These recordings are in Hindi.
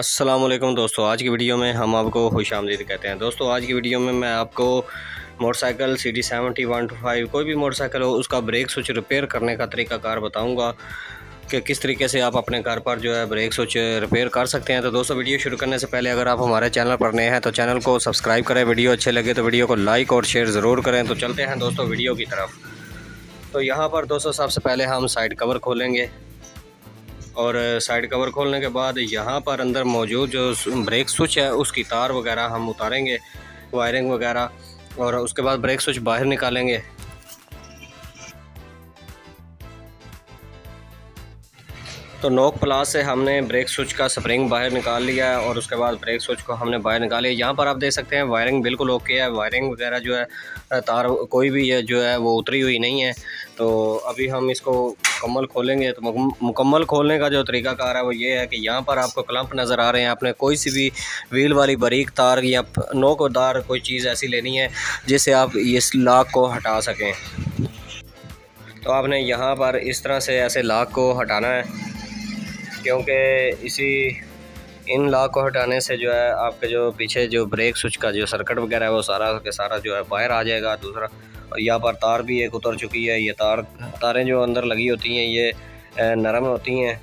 अस्सलाम वालेकुम दोस्तों, आज की वीडियो में हम आपको खुशामदीद कहते हैं। दोस्तों आज की वीडियो में मैं आपको मोटरसाइकिल CD70 125 कोई भी मोटरसाइकिल हो उसका ब्रेक स्विच रिपेयर करने का तरीकाकार बताऊंगा कि किस तरीके से आप अपने घर पर जो है ब्रेक स्विच रिपेयर कर सकते हैं। तो दोस्तों वीडियो शुरू करने से पहले अगर आप हमारे चैनल पर नए हैं तो चैनल को सब्सक्राइब करें, वीडियो अच्छे लगे तो वीडियो को लाइक और शेयर ज़रूर करें। तो चलते हैं दोस्तों वीडियो की तरफ। तो यहाँ पर दोस्तों सबसे पहले हम साइड कवर खोलेंगे और साइड कवर खोलने के बाद यहाँ पर अंदर मौजूद जो ब्रेक स्विच है उसकी तार वगैरह हम उतारेंगे, वायरिंग वगैरह, और उसके बाद ब्रेक स्विच बाहर निकालेंगे। तो नोक प्लास से हमने ब्रेक स्विच का स्प्रिंग बाहर निकाल लिया है और उसके बाद ब्रेक स्विच को हमने बाहर निकाल लिया। यहाँ पर आप देख सकते हैं वायरिंग बिल्कुल ओके है, वायरिंग वगैरह जो है तार कोई भी है जो है वो उतरी हुई नहीं है। तो अभी हम इसको मुकम्मल खोलेंगे। तो मुकम्मल खोलने का जो तरीकाकार है वो ये है कि यहाँ पर आपको क्लम्प नज़र आ रहे हैं, आपने कोई सी भी व्हील वाली बारीक तार या नोकदार कोई चीज़ ऐसी लेनी है जिससे आप इस लॉक को हटा सकें। तो आपने यहाँ पर इस तरह से ऐसे लॉक को हटाना है, क्योंकि इन लॉक को हटाने से जो है आपके जो पीछे जो ब्रेक स्विच का जो सर्किट वगैरह है वो सारा के सारा जो है बाहर आ जाएगा। दूसरा, और यहाँ पर तार भी एक उतर चुकी है। ये तारें जो अंदर लगी होती हैं ये नरम होती हैं,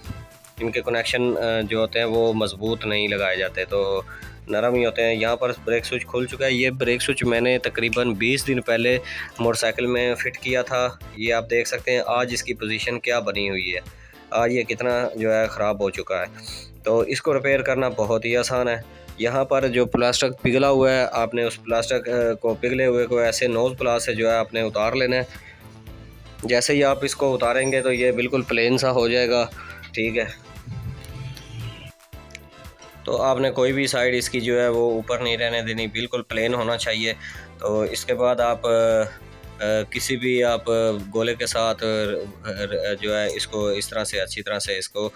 इनके कनेक्शन जो होते हैं वो मज़बूत नहीं लगाए जाते, तो नरम ही होते हैं। यहाँ पर ब्रेक स्विच खुल चुका है। ये ब्रेक स्विच मैंने तकरीबन 20 दिन पहले मोटरसाइकिल में फ़िट किया था। ये आप देख सकते हैं आज इसकी पोजीशन क्या बनी हुई है, आज ये कितना जो है ख़राब हो चुका है। तो इसको रिपेयर करना बहुत ही आसान है। यहाँ पर जो प्लास्टिक पिघला हुआ है, आपने उस प्लास्टिक को पिघले हुए को ऐसे नोज़ प्लास से जो है आपने उतार लेना है। जैसे ही आप इसको उतारेंगे तो ये बिल्कुल प्लेन सा हो जाएगा, ठीक है। तो आपने कोई भी साइड इसकी जो है वो ऊपर नहीं रहने देनी, बिल्कुल प्लेन होना चाहिए। तो इसके बाद आप किसी भी आप गोले के साथ जो है इसको इस तरह से अच्छी तरह से इसको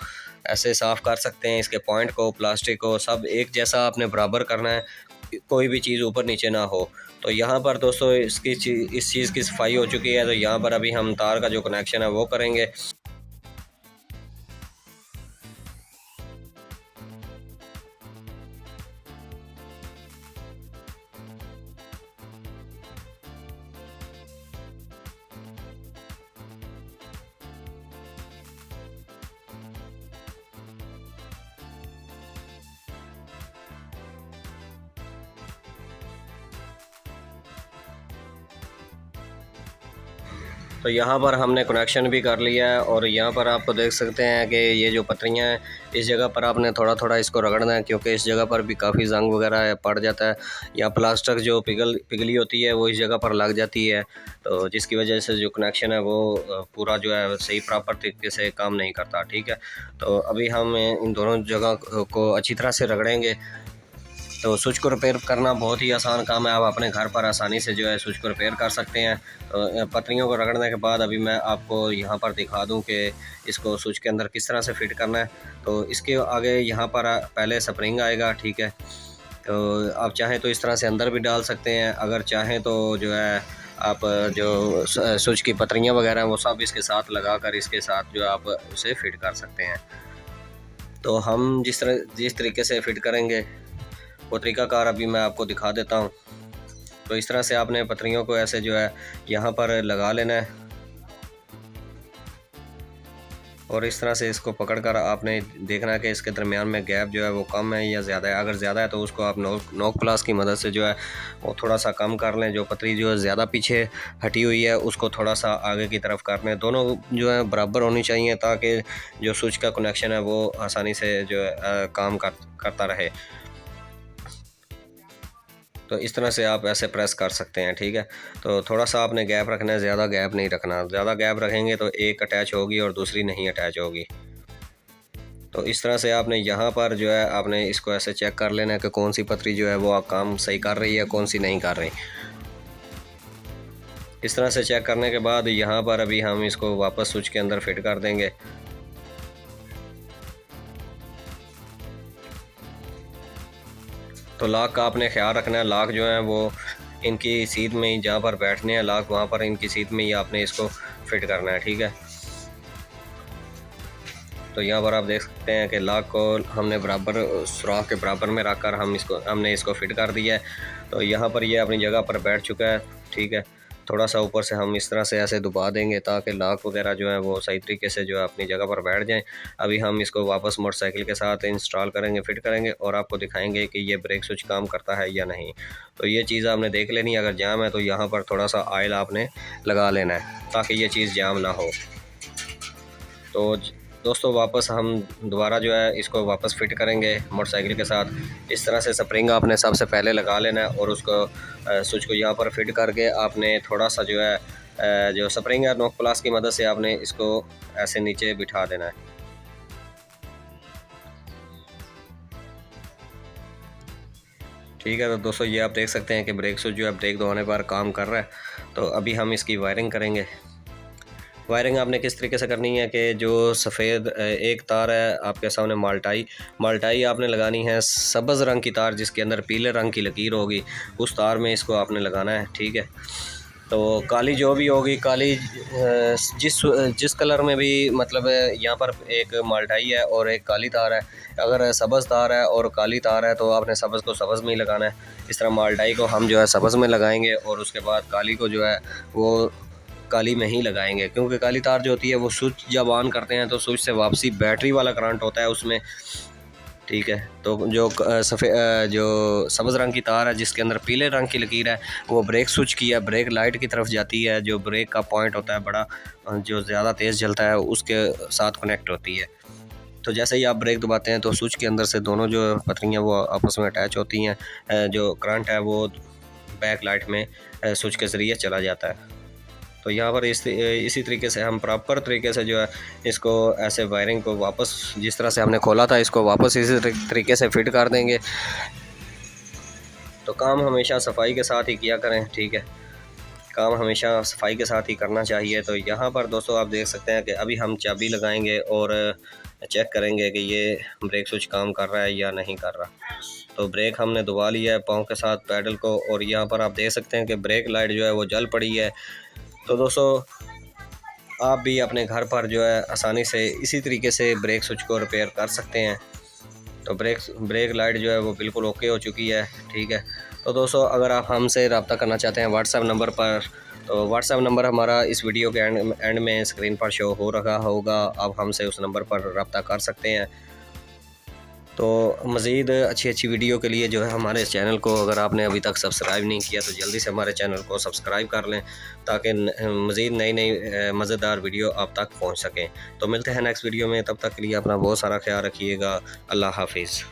ऐसे साफ़ कर सकते हैं। इसके पॉइंट को, प्लास्टिक को सब एक जैसा आपने बराबर करना है, कोई भी चीज़ ऊपर नीचे ना हो। तो यहाँ पर दोस्तों इस चीज़ की सफाई हो चुकी है। तो यहाँ पर अभी हम तार का जो कनेक्शन है वो करेंगे। तो यहाँ पर हमने कनेक्शन भी कर लिया है और यहाँ पर आप देख सकते हैं कि ये जो पतरियाँ हैं इस जगह पर आपने थोड़ा थोड़ा इसको रगड़ना है, क्योंकि इस जगह पर भी काफ़ी जंग वगैरह पड़ जाता है या प्लास्टिक जो पिघली होती है वो इस जगह पर लग जाती है, तो जिसकी वजह से जो कनेक्शन है वो पूरा जो है सही प्रॉपर तरीके से काम नहीं करता, ठीक है। तो अभी हम इन दोनों जगह को अच्छी तरह से रगड़ेंगे। तो स्विच को रिपेयर करना बहुत ही आसान काम है, आप अपने घर पर आसानी से जो है स्विच को रिपेयर कर सकते हैं। तो पतरियों को रगड़ने के बाद अभी मैं आपको यहाँ पर दिखा दूँ कि इसको स्विच के अंदर किस तरह से फिट करना है। तो इसके आगे यहाँ पर पहले स्प्रिंग आएगा, ठीक है। तो आप चाहें तो इस तरह से अंदर भी डाल सकते हैं, अगर चाहें तो जो है आप जो स्विच की पतरियाँ वगैरह हैं वो सब इसके साथ लगा कर इसके साथ जो आप उसे फिट कर सकते हैं। तो हम जिस तरीके से फ़िट करेंगे वो तरीकाकार अभी मैं आपको दिखा देता हूँ। तो इस तरह से आपने पतरियों को ऐसे जो है यहाँ पर लगा लेना है और इस तरह से इसको पकड़कर आपने देखना है कि इसके दरमियान में गैप जो है वो कम है या ज़्यादा है। अगर ज़्यादा है तो उसको आप नोक प्लास की मदद से जो है वो थोड़ा सा कम कर लें। जो पतरी जो है ज़्यादा पीछे हटी हुई है उसको थोड़ा सा आगे की तरफ कर लें। दोनों जो है बराबर होनी चाहिए ताकि जो स्विच का कनेक्शन है वो आसानी से जो है काम करता रहे। तो इस तरह से आप ऐसे प्रेस कर सकते हैं, ठीक है। तो थोड़ा सा आपने गैप रखना है, ज़्यादा गैप नहीं रखना। ज़्यादा गैप रखेंगे तो एक अटैच होगी और दूसरी नहीं अटैच होगी। तो इस तरह से आपने यहाँ पर जो है आपने इसको ऐसे चेक कर लेना है कि कौन सी पतरी जो है वो आप काम सही कर रही है, कौन सी नहीं कर रही। इस तरह से चेक करने के बाद यहाँ पर अभी हम इसको वापस स्विच के अंदर फिट कर देंगे। तो लॉक का आपने ख्याल रखना है, लॉक जो है वो इनकी सीट में ही जहाँ पर बैठने हैं लॉक वहाँ पर इनकी सीट में ही आपने इसको फिट करना है, ठीक है। तो यहाँ पर आप देख सकते हैं कि लॉक को हमने बराबर सुराख के बराबर में रखकर हमने इसको फिट कर दिया है। तो यहाँ पर ये अपनी जगह पर बैठ चुका है, ठीक है। थोड़ा सा ऊपर से हम इस तरह से ऐसे दबा देंगे ताकि लॉक वगैरह जो है वो सही तरीके से जो है अपनी जगह पर बैठ जाएं। अभी हम इसको वापस मोटरसाइकिल के साथ इंस्टॉल करेंगे, फिट करेंगे और आपको दिखाएंगे कि ये ब्रेक स्विच काम करता है या नहीं। तो ये चीज़ आपने देख लेनी है। अगर जाम है तो यहाँ पर थोड़ा सा ऑयल आपने लगा लेना है ताकि ये चीज़ जाम ना हो। तो दोस्तों वापस हम दोबारा जो है इसको वापस फिट करेंगे मोटरसाइकिल के साथ। इस तरह से स्प्रिंग आपने सबसे पहले लगा लेना है और उसको स्विच को यहाँ पर फिट करके आपने थोड़ा सा जो है जो स्प्रिंग है नोक प्लास की मदद से आपने इसको ऐसे नीचे बिठा देना है। ठीक है। तो दोस्तों ये आप देख सकते हैं कि ब्रेक स्विच जो है ब्रेक दबाने पर काम कर रहा है। तो अभी हम इसकी वायरिंग करेंगे। वायरिंग आपने किस तरीके से करनी है कि जो सफ़ेद एक तार है आपके सामने माल्टाई आपने लगानी है। सब्ज़ रंग की तार जिसके अंदर पीले रंग की लकीर होगी उस तार में इसको आपने लगाना है, ठीक है। तो काली जो भी होगी, काली जिस कलर में भी, मतलब यहाँ पर एक माल्टाई है और एक काली तार है। अगर सब्ज़ तार है और काली तार है तो आपने सब्ज़ को सब्ज़ में ही लगाना है। इस तरह माल्टाई को हम जो है सब्ज़ में लगाएंगे और उसके बाद काली को जो है वो काली में ही लगाएंगे, क्योंकि काली तार जो होती है वो स्विच जब ऑन करते हैं तो स्विच से वापसी बैटरी वाला करंट होता है उसमें, ठीक है। तो जो जो सब्ज़ रंग की तार है जिसके अंदर पीले रंग की लकीर है वो ब्रेक स्विच की है, ब्रेक लाइट की तरफ जाती है। जो ब्रेक का पॉइंट होता है बड़ा, जो ज़्यादा तेज़ जलता है उसके साथ कनेक्ट होती है। तो जैसे ही आप ब्रेक दबाते हैं तो स्विच के अंदर से दोनों जो पतरियाँ वो आपस में अटैच होती हैं। जो करंट है वो बैक लाइट में स्विच के ज़रिए चला जाता है। तो यहाँ पर इसी तरीके से हम प्रॉपर तरीके से जो है इसको ऐसे वायरिंग को वापस जिस तरह से हमने खोला था इसको वापस इसी तरीके से फिट कर देंगे। तो काम हमेशा सफाई के साथ ही किया करें, ठीक है। काम हमेशा सफाई के साथ ही करना चाहिए। तो यहाँ पर दोस्तों आप देख सकते हैं कि अभी हम चाबी लगाएंगे और चेक करेंगे कि ये ब्रेक स्विच काम कर रहा है या नहीं कर रहा। तो ब्रेक हमने दबा लिया है पाँव के साथ पैडल को और यहाँ पर आप देख सकते हैं कि ब्रेक लाइट जो है वो जल पड़ी है। तो दोस्तों आप भी अपने घर पर जो है आसानी से इसी तरीके से ब्रेक स्विच को रिपेयर कर सकते हैं। तो ब्रेक लाइट जो है वो बिल्कुल ओके हो चुकी है, ठीक है। तो दोस्तों अगर आप हमसे रब्ता करना चाहते हैं व्हाट्सएप नंबर पर, तो व्हाट्सएप नंबर हमारा इस वीडियो के एंड में स्क्रीन पर शो हो रहा होगा। आप हमसे उस नंबर पर रब्ता कर सकते हैं। तो मज़ीद अच्छी वीडियो के लिए जो है हमारे चैनल को अगर आपने अभी तक सब्सक्राइब नहीं किया तो जल्दी से हमारे चैनल को सब्सक्राइब कर लें ताकि मज़ीद नई मज़ेदार वीडियो आप तक पहुंच सकें। तो मिलते हैं नेक्स्ट वीडियो में, तब तक के लिए अपना बहुत सारा ख्याल रखिएगा। अल्लाह हाफिज़।